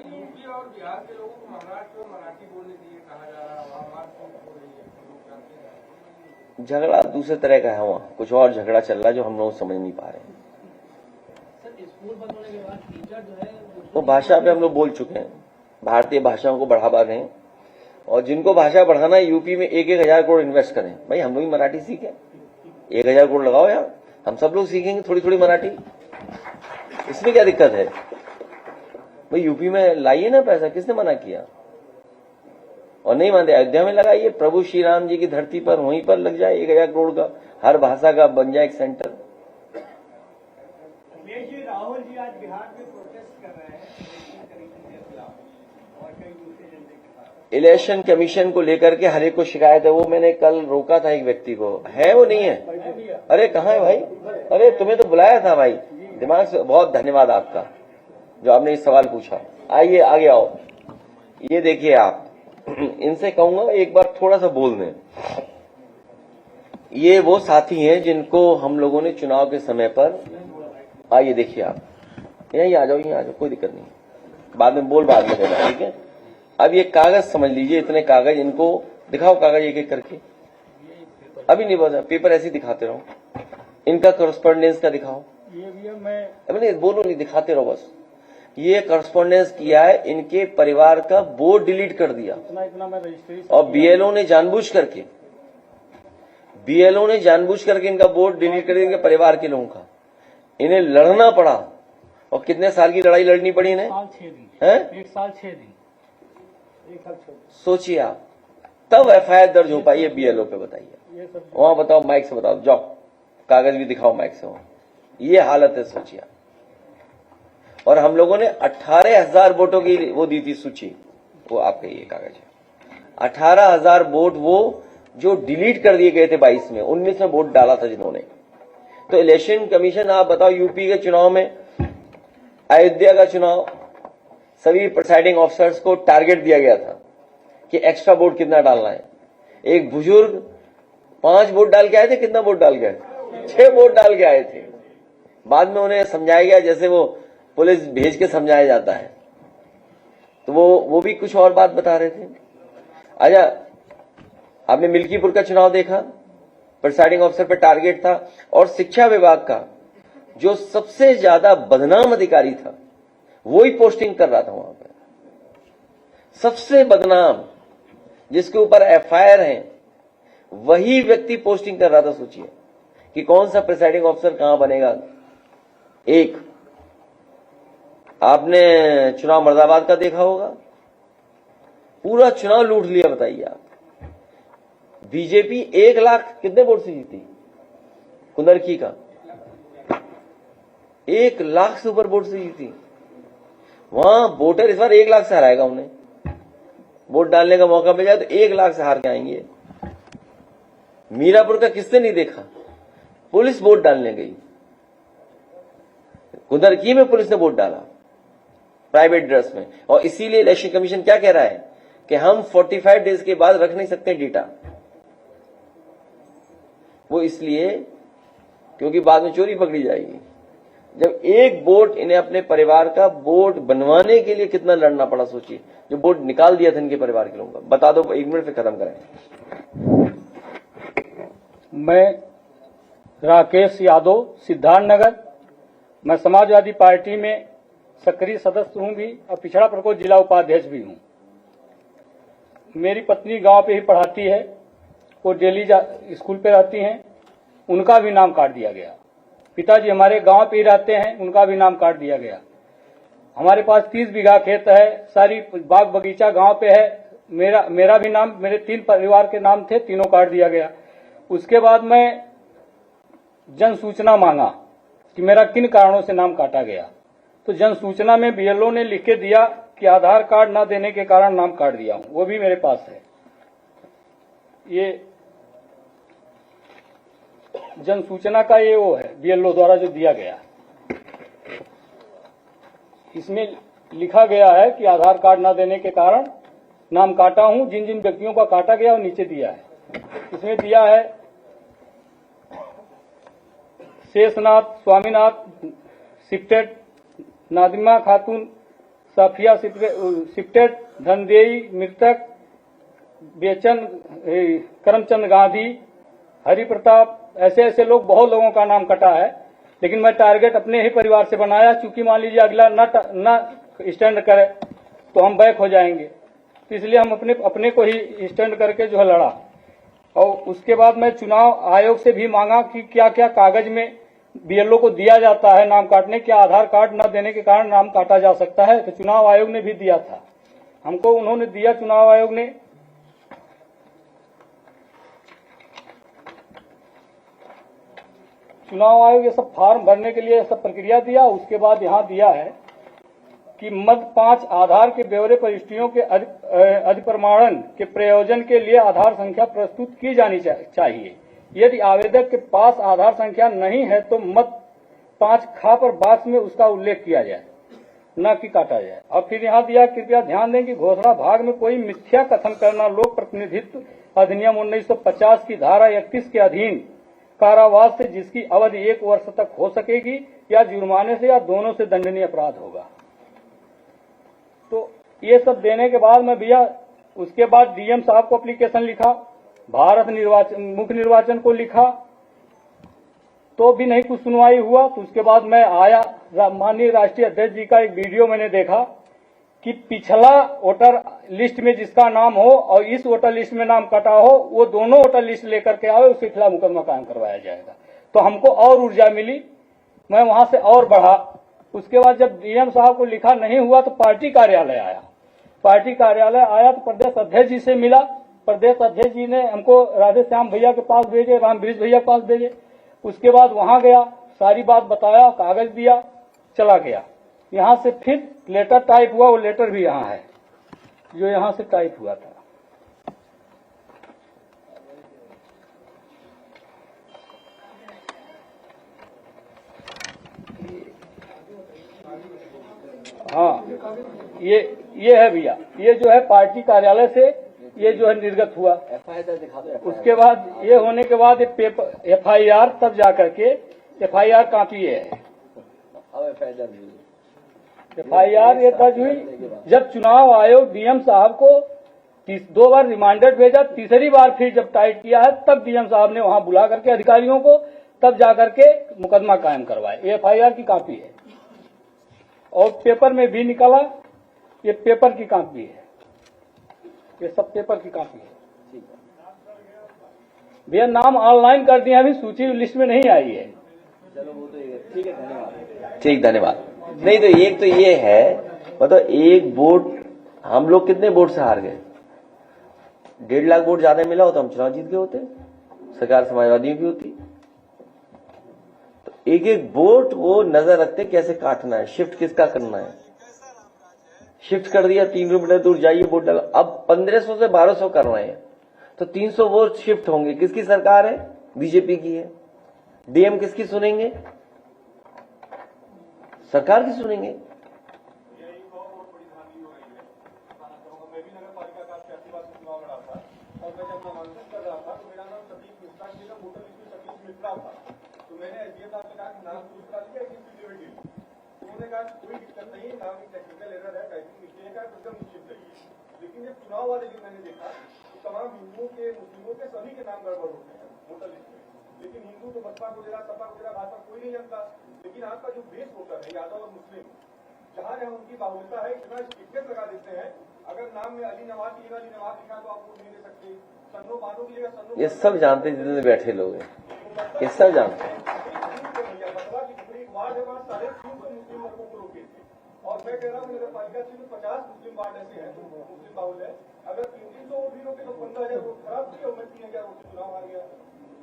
Speaker 6: यूपी और बिहार के लोगों को महाराष्ट्र में मराठी बोलने के लिए कहा जा रहा है, वहां हो रही है।
Speaker 2: झगड़ा दूसरे तरह का है, वहां कुछ और झगड़ा चल रहा है जो हम लोग समझ नहीं पा रहे हैं।
Speaker 4: स्कूल बंद होने के बाद टीचर जो है
Speaker 2: वो भाषा पे हम लोग बोल चुके हैं, भारतीय भाषाओं को बढ़ावा दें, और जिनको भाषा बढ़ाना है यूपी में 1,000 करोड़ इन्वेस्ट करें। भाई हम लोग भी मराठी सीखें, 1,000 करोड़ लगाओ यार, हम सब लोग सीखेंगे थोड़ी थोड़ी मराठी, इसमें क्या दिक्कत है? भाई यूपी में लाइए ना पैसा, किसने मना किया? और नहीं मानते अयोध्या में लगाइए, प्रभु श्री राम जी की धरती पर, वहीं पर लग जाए 1,000 करोड़ का, हर भाषा का बन जाए एक सेंटर।
Speaker 6: राहुल जी आज बिहार में प्रोटेस्ट कर रहे हैं इलेक्शन कमीशन के खिलाफ और कई दूसरे एजेंडे के साथ।
Speaker 2: इलेक्शन कमीशन को लेकर के हर एक को शिकायत है। वो मैंने कल रोका था एक व्यक्ति को, है वो नहीं है? अरे कहाँ है भाई? अरे तुम्हें तो बुलाया था भाई, दिमाग से। बहुत धन्यवाद आपका जो आपने इस सवाल पूछा। आइए आगे आओ। ये देखिए आप, इनसे कहूंगा एक बार थोड़ा सा बोल दें। ये वो साथी हैं जिनको हम लोगों ने चुनाव के समय पर, आइए देखिए आप, यहीं आ जाओ, यहीं आ जाओ, कोई दिक्कत नहीं, बाद में देना, ठीक है? अब ये कागज समझ लीजिए, इतने कागज, इनको दिखाओ कागज एक एक करके। अभी नहीं बोला, पेपर ऐसे ही दिखाते रहो, इनका करस्पॉन्डेंस का दिखाओ।
Speaker 3: ये भी है, मैं
Speaker 2: अभी नहीं बोलो, नहीं दिखाते रहो बस। ये करस्पॉन्डेंस किया है, इनके परिवार का बोर्ड डिलीट कर दिया,
Speaker 3: इतना मैं रजिस्ट्रेशन,
Speaker 2: और बीएलओ ने जानबूझ करके इनका बोर्ड डिलीट कर दिया, इनके परिवार के लोगों का। इन्हें लड़ना पड़ा, और कितने साल की लड़ाई लड़नी पड़ी इन्हें?
Speaker 3: 1 साल 6 दिन
Speaker 2: है?
Speaker 3: 1 साल 6 दिन 1 साल 6 दिन।
Speaker 2: सोचिए आप, तब एफआईआर दर्ज हो पाई है बीएलओ पे। बताइए
Speaker 3: ये सब
Speaker 2: वहां, बताओ माइक से बताओ, जाओ कागज भी दिखाओ माइक से वहां। ये हालत है, सोचिए। और हम लोगों ने 18,000 वोटों की वो दी थी सूची, वो आपका ये कागज है। 18,000 वोट वो जो डिलीट कर दिए गए थे 22 में, 19 में वोट डाला था जिन्होंने। तो इलेक्शन कमीशन, आप बताओ, यूपी के चुनाव में, अयोध्या का चुनाव, सभी प्रिसाइडिंग ऑफिसर्स को टारगेट दिया गया था कि एक्स्ट्रा वोट कितना डालना है। एक बुजुर्ग 5 वोट डाल के आए थे, कितना वोट डाल के आए? 6 वोट डाल के आए थे। बाद में उन्हें समझाया गया, जैसे वो पुलिस भेज के समझाया जाता है, तो वो भी कुछ और बात बता रहे थे। अच्छा, आपने मिल्कीपुर का चुनाव देखा, प्रिसाइडिंग ऑफिसर पे टारगेट था, और शिक्षा विभाग का जो सबसे ज्यादा बदनाम अधिकारी था वो ही पोस्टिंग कर रहा था वहां पे। सबसे बदनाम, जिसके ऊपर एफआईआर है, वही व्यक्ति पोस्टिंग कर रहा था। सोचिए कि कौन सा प्रिसाइडिंग ऑफिसर कहां बनेगा। एक आपने चुनाव मुरादाबाद का देखा होगा, पूरा चुनाव लूट लिया। बताइए आप, बीजेपी 1 लाख कितने वोट से जीती? कुंदरकी का 1 लाख से ऊपर वोट से जीती। वहां वोटर इस बार 1 लाख से हराएगा। उन्हें वोट डालने का मौका मिल जाए तो 1 लाख से हार के आएंगे। मीरापुर का किसने नहीं देखा? पुलिस वोट डालने गई, कुंदरकी में पुलिस ने वोट डाला प्राइवेट ड्रेस में। और इसीलिए इलेक्शन कमीशन क्या कह रहा है कि हम 45 डेज के बाद रख नहीं सकते डेटा। वो इसलिए क्योंकि बाद में चोरी पकड़ी जाएगी। जब एक वोट, इन्हें अपने परिवार का वोट बनवाने के लिए कितना लड़ना पड़ा। सोचिए, जो वोट निकाल दिया था इनके परिवार के लोगों का। बता दो, 1 मिनट फिर खत्म करें।
Speaker 1: मैं
Speaker 7: राकेश यादव, सिद्धार्थ नगर। मैं समाजवादी पार्टी में सक्रिय सदस्य हूं भी और पिछड़ा प्रकोष्ठ जिला उपाध्यक्ष भी हूं। मेरी पत्नी गांव पे ही पढ़ाती है, वो डेली स्कूल पे रहती हैं, उनका भी नाम काट दिया गया। पिताजी हमारे गांव पे ही रहते हैं, उनका भी नाम काट दिया गया। हमारे पास 30 बीघा खेत है, सारी बाग बगीचा गांव पे है, मेरा भी नाम, मेरे 3 परिवार के नाम थे, तीनों काट दिया गया। उसके बाद मैं जन सूचना मांगा कि मेरा किन कारणों से नाम काटा गया, तो जन सूचना में बीएलओ ने लिख के दिया कि आधार कार्ड न देने के कारण नाम काट दिया हूं, वो भी मेरे पास है। ये जन सूचना का ये वो है बीएलओ द्वारा जो दिया गया, इसमें लिखा गया है कि आधार कार्ड न देने के कारण नाम काटा हूं, जिन जिन व्यक्तियों का काटा गया वो नीचे दिया है। इसमें दिया है शेषनाथ, स्वामीनाथ शिफ्टेड, नादिमा खातून साफिया शिफ्टेड, धनदेई मृतक, बेचन करमचंद गांधी, हरि प्रताप, ऐसे ऐसे लोग, बहुत लोगों का नाम कटा है। लेकिन मैं टारगेट अपने ही परिवार से बनाया, चूंकि मान लीजिए अगला न स्टैंड करे तो हम बैक हो जाएंगे, तो इसलिए हम अपने को ही स्टैंड करके जो है लड़ा। और उसके बाद मैं चुनाव आयोग से भी मांगा कि क्या क्या कागज में बीएलओ को दिया जाता है नाम काटने, क्या आधार कार्ड न देने के कारण नाम काटा जा सकता है, तो चुनाव आयोग ने भी दिया था हमको, उन्होंने दिया चुनाव आयोग ने। चुनाव आयोग ये सब फॉर्म भरने के लिए सब प्रक्रिया दिया। उसके बाद यहाँ दिया है कि मद 5 आधार के ब्यौरे प्रविष्टियों के अधिप्रमाणन के प्रयोजन के लिए आधार संख्या प्रस्तुत की जानी चाहिए। यदि आवेदक के पास आधार संख्या नहीं है तो मद 5 खा पर बॉक्स में उसका उल्लेख किया जाए, न कि काटा जाए। और फिर यहाँ दिया, कृपया ध्यान दें कि घोषणा भाग में कोई मिथ्या कथन करना लोक प्रतिनिधित्व अधिनियम 1950 की धारा 31 के अधीन कारावास से जिसकी अवधि 1 वर्ष तक हो सकेगी या जुर्माने से या दोनों से दंडनीय अपराध होगा। तो ये सब देने के बाद मैं भैया उसके बाद डीएम साहब को एप्लीकेशन लिखा, भारत मुख्य निर्वाचन को लिखा, तो भी नहीं कुछ सुनवाई हुआ। तो उसके बाद मैं आया, माननीय राष्ट्रीय अध्यक्ष जी का एक वीडियो मैंने देखा कि पिछला वोटर लिस्ट में जिसका नाम हो और इस वोटर लिस्ट में नाम कटा हो, वो दोनों वोटर लिस्ट लेकर के आए, उसके खिलाफ मुकदमा कायम करवाया जाएगा। तो हमको और ऊर्जा मिली, मैं वहां से और बढ़ा। उसके बाद जब डीएम साहब को लिखा नहीं हुआ तो पार्टी कार्यालय आया। पार्टी कार्यालय आया तो प्रदेश अध्यक्ष जी से मिला। प्रदेश अध्यक्ष जी ने हमको राधेश्याम भैया के पास भेजे, रामवृक्ष भैया के पास भेजे। उसके बाद वहां गया, सारी बात बताया, कागज दिया, चला गया। यहाँ से फिर लेटर टाइप हुआ, वो लेटर भी यहाँ है जो यहाँ से टाइप हुआ था। हाँ, ये है भैया, ये जो है पार्टी कार्यालय से ये जो है निर्गत हुआ। उसके बाद ये होने के बाद ये पेपर एफआईआर, तब जाकर के एफआईआर कॉपी है। एफआईआर ये दर्ज हुई जब चुनाव आयोग डीएम साहब को 2 बार रिमांडेड भेजा, तीसरी बार फिर जब टाइट किया है तब डीएम साहब ने वहां बुला करके अधिकारियों को, तब जाकर के मुकदमा कायम करवाए। एफआईआर की कॉपी है और पेपर में भी निकला, ये पेपर की कॉपी है, ये सब पेपर की कॉपी है भैया। नाम ऑनलाइन कर दिया, अभी सूची लिस्ट में नहीं आई है।
Speaker 2: चलो वो तो ठीक है, धन्यवाद। ठीक, धन्यवाद। नहीं तो एक तो ये है, मतलब एक वोट, हम लोग कितने वोट से हार गए? 1.5 लाख वोट ज्यादा मिला हो तो हम चुनाव जीत गए होते, सरकार समाजवादियों की होती। तो एक एक वोट वो नजर रखते कैसे काटना है, शिफ्ट किसका करना है। शिफ्ट कर दिया, 3 किलोमीटर दूर जाइए वोट डालो। अब 1500 से 1200 कर रहे हैं तो 300 वोट शिफ्ट होंगे। किसकी सरकार है? बीजेपी की है। डीएम किसकी सुनेंगे? सरकार की सुनेंगे।
Speaker 6: कोई दिक्कत नहीं, नाम की टेक्निकल एरर है, टाइपिंग मिस्टेक है, एकदम निश्चित है। लेकिन जब चुनाव वाले दिन मैंने देखा तो तमाम हिंदुओं के, मुस्लिमों के, सभी के नाम गड़बड़ होते हैं वोटर लिस्ट में। लेकिन हिंदू तो बसपा को दे रहा, सपा को दे रहा, भाजपा कोई नहीं जानता। लेकिन आपका जो बेस वोटर है यादव और मुस्लिम, जहाँ जहाँ उनकी बाहुल्यता है, इतना स्टिकनेस लगा देते हैं, अगर नाम में अली नवाज लिखा तो आप वोट नहीं दे सकते, सन्नो बानो की जगह सन्नो।
Speaker 2: ये सब जानते हैं, जितने बैठे लोग हैं ये सब जानते हैं।
Speaker 6: वार्ड है वहाँ 350 मुस्लिम वर्गों को रोके थे, और मैं कह रहा हूँ नगर पालिका में 50 मुस्लिम वार्ड ऐसे हैं जो मुस्लिम बाहुल है, अगर 300 वोट भी रोके तो 15,000 वोट खराब किए और मैं 3,000 वोट से चुनाव आ गया।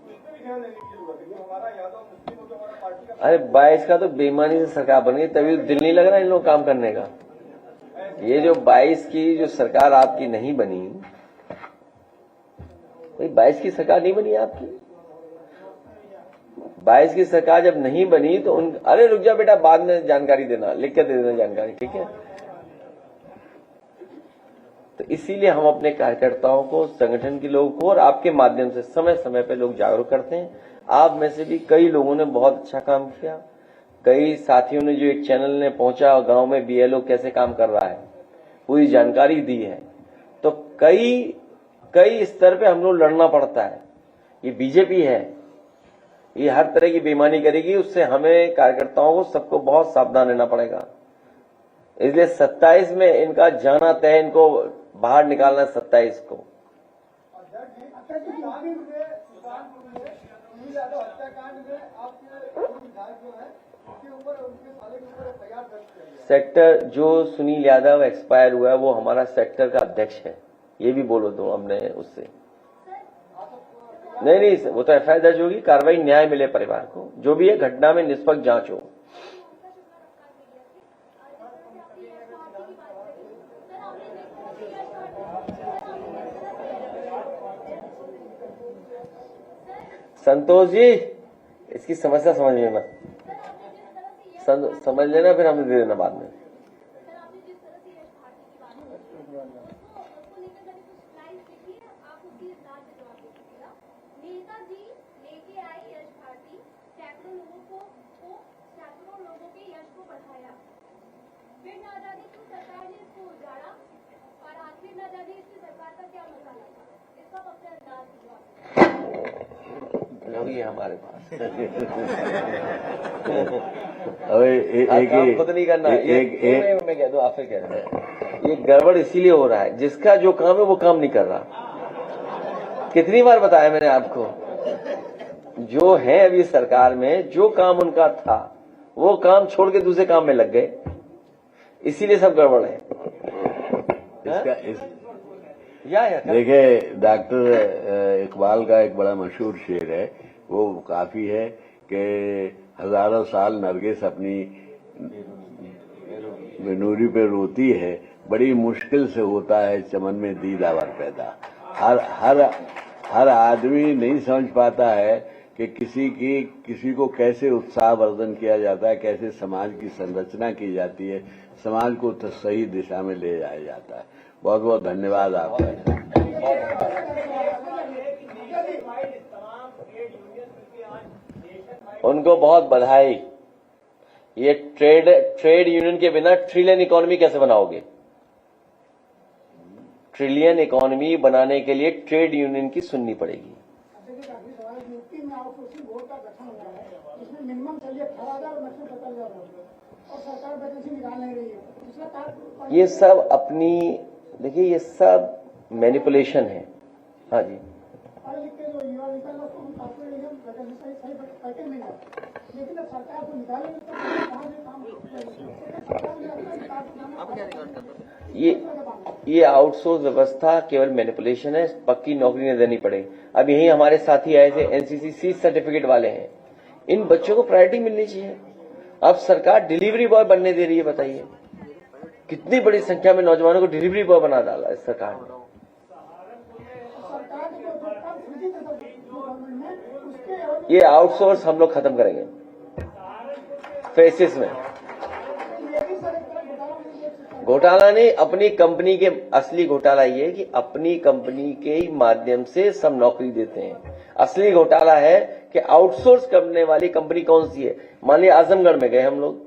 Speaker 6: तो इस पर भी ध्यान देने की जरूरत है कि हमारा यादव मुस्लिम हो तो हमारा पार्टी का।
Speaker 2: अरे 22 का तो बेईमानी से सरकार बन गई, तभी तो दिल नहीं लग रहा इन लोग काम करने का। ये जो 22 की जो सरकार आपकी नहीं बनी, भाई 22 की सरकार नहीं बनी आपकी। 22 की सरकार जब नहीं बनी तो अरे रुक जा बेटा, बाद में जानकारी देना, लिख के दे देना जानकारी, ठीक है। तो इसीलिए हम अपने कार्यकर्ताओं को, संगठन के लोगों को और आपके माध्यम से समय समय पे लोग जागरूक करते हैं। आप में से भी कई लोगों ने बहुत अच्छा काम किया, कई साथियों ने जो एक चैनल ने पहुंचा और गांव में बीएलओ कैसे काम कर रहा है पूरी जानकारी दी है। तो कई स्तर पे हम लोग लड़ना पड़ता है। ये बीजेपी है, ये हर तरह की बेईमानी करेगी, उससे हमें कार्यकर्ताओं को सबको बहुत सावधान रहना पड़ेगा। इसलिए 27 में इनका जाना तय, इनको बाहर निकालना 27 को। सेक्टर जो सुनील यादव एक्सपायर हुआ है वो हमारा सेक्टर का अध्यक्ष है, ये भी बोलो दो हमने उससे। नहीं, वो तो एफआईआर दर्ज होगी, कार्रवाई न्याय मिले परिवार को, जो भी है घटना में निष्पक्ष जांच हो। संतोष जी, इसकी समस्या समझ लेना, समझ लेना, फिर हमें दे देना बाद में। ये हमारे पास
Speaker 5: एक
Speaker 2: खुद नहीं करना, मैं कह दूं, आप फिर कह रहे हैं ये गड़बड़ इसीलिए हो रहा है, जिसका जो काम है वो काम नहीं कर रहा। कितनी बार बताया मैंने आपको, जो है अभी सरकार में, जो काम उनका था वो काम छोड़ के दूसरे काम में लग गए, इसीलिए सब गड़बड़ है।
Speaker 5: देखिए, डॉक्टर इकबाल का एक बड़ा मशहूर शेर है, वो काफी है कि हजारों साल नरगिस अपनी बेनूरी पे रोती है, बड़ी मुश्किल से होता है चमन में दीदावर पैदा। हर आदमी नहीं समझ पाता है कि किसी को कैसे उत्साहवर्धन किया जाता है, कैसे समाज की संरचना की जाती है, समाज को तो सही दिशा में ले जाया जाता है। बहुत बहुत धन्यवाद आपका।
Speaker 2: उनको बहुत बधाई। ये ट्रेड यूनियन के बिना ट्रिलियन इकोनॉमी कैसे बनाओगे? ट्रिलियन इकोनॉमी बनाने के लिए ट्रेड यूनियन की सुननी पड़ेगी। ये सब अपनी, देखिए ये सब मैनिपुलेशन है। हाँ जी, ये आउटसोर्स व्यवस्था केवल मैनिपुलेशन है, पक्की नौकरी नहीं देनी पड़ेगी। अब यही हमारे साथी आए थे एनसीसी सी सर्टिफिकेट वाले हैं, इन बच्चों को प्रायोरिटी मिलनी चाहिए। अब सरकार डिलीवरी बॉय बनने दे रही है, बताइए कितनी बड़ी संख्या में नौजवानों को डिलीवरी बॉय बना डाला है सरकार ने। ये आउटसोर्स हम लोग खत्म करेंगे फेसिस में। घोटाला नहीं, अपनी कंपनी के असली घोटाला ये कि अपनी कंपनी के माध्यम से सब नौकरी देते हैं। असली घोटाला है कि आउटसोर्स करने वाली कंपनी कौन सी है। मान लिया आजमगढ़ में गए हम लोग,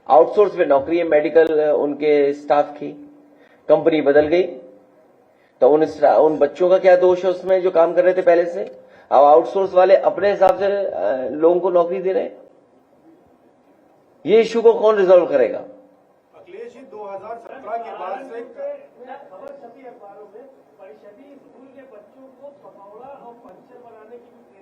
Speaker 2: आउटसोर्स पे नौकरी है मेडिकल उनके स्टाफ की, कंपनी बदल गई तो उन बच्चों का क्या दोष है उसमें जो काम कर रहे थे पहले से? अब आउटसोर्स वाले अपने हिसाब से लोगों को नौकरी दे रहे हैं। ये इश्यू को कौन रिजॉल्व करेगा?
Speaker 6: अखिलेश जी 2017 के बाद से
Speaker 4: खबर छपी अखबारों में परिषदीय स्कूल के बच्चों को पकौड़ा और पंचर बनाने की